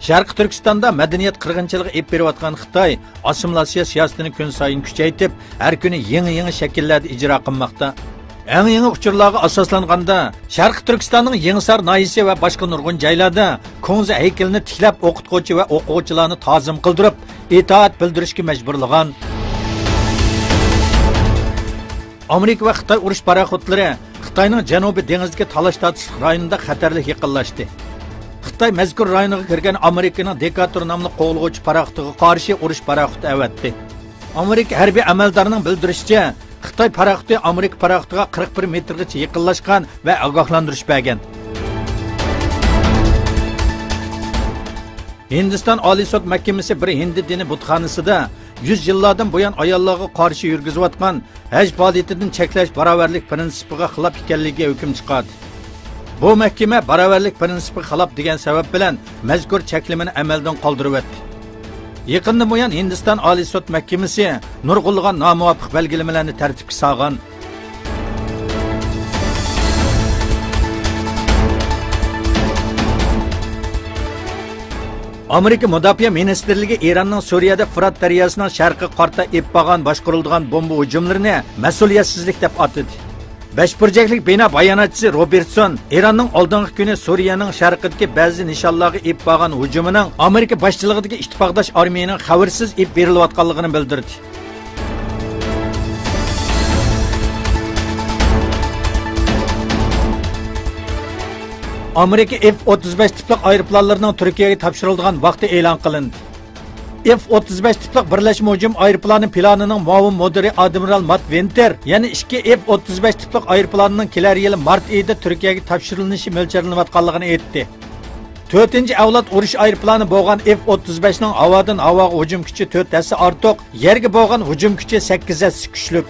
Sharqi Turkistonda madaniyat qirg'inchiligi ep berayotgan Xitoy assimilyatsiya siyosatini kun sayin kuchaytirib, har kuni yangi shakllarda ijro qilmoqda. Eng yangi uchurlarga asoslanganda Sharqi Turkistonning Yangisar noyisi va boshqa nurg'un joylarda Ko'ngzi haykalini tiklab o'qituvchi va o'quvchilarni ta'zim qildirib, itoat bildirishga majburlagan. Amerika va Xitoy urush paraxotlari Xitoyning Janubiy dengizdagi talash-tortish rayonida xatarli yaqinlashdi. Xitoy mazkur rayonga kirgan Amerikaning Decatur nomli qo'g'ilg'uvchi paraxotiga qarshi urush paraxoti avatdi. Amerika harbiy amaldorining bildirishicha, Xitoy paraxoti Amerika paraxotiga 41 metrgacha yaqinlashgan va ogohlantirish bergan. Hindiston Oliy sud mahkamasi bir Hindi dini butxonasida 100 yillardan buyon ayollarga qarshi yurgizayotgan haj faoliyatidan cheklash barobarlik prinsipiga xilof ekanligiga hukm chiqardi. Bu mahkama barobarlik prinsipiga xilof degan sabab bilan mazkur cheklimani amaldan qoldirib o'tdi. Yaqinda buyon Hindiston Oliy sud mahkamasi nurg'unlagan nomuvofiq belgilamalarni tartibga solgan. Amerika Mudofaa ministrligi Eronning Suriyada Fırat daryosining sharqiy qarta eppagan boshqarilgan bomba hujumlarini mas'uliyatsizlik deb atadi. Besh burjaklik bino bayonotchisi Robertson Eronning oldingi kuni Suriyaning sharqidagi ba'zi nishonlarga eppagan hujumining Amerika boshchiligidagi ittifoqdosh armiyaning xabarsiz ep berilayotganligini bildirdi. Amerika F-35 tiplik aeroplanlarının Türkiye'ye topshirilgan vaqti e'lon qilindi. F-35 tiplik birlashma hujum aeroplanı planının muavin müdiri Admiral Matt Winter, yani 2 F-35 tiplik aeroplanının kelar yili mart ayida Türkiye'ye topshirilinishi mo'ljallanayotganligini aytdi. 4-avlod urush aeroplanı bo'lgan F-35ning havodan havoga hujum kuchi 4 hassa ortiq, yerga bo'lgan hujum kuchi 8 hassa kuchlik.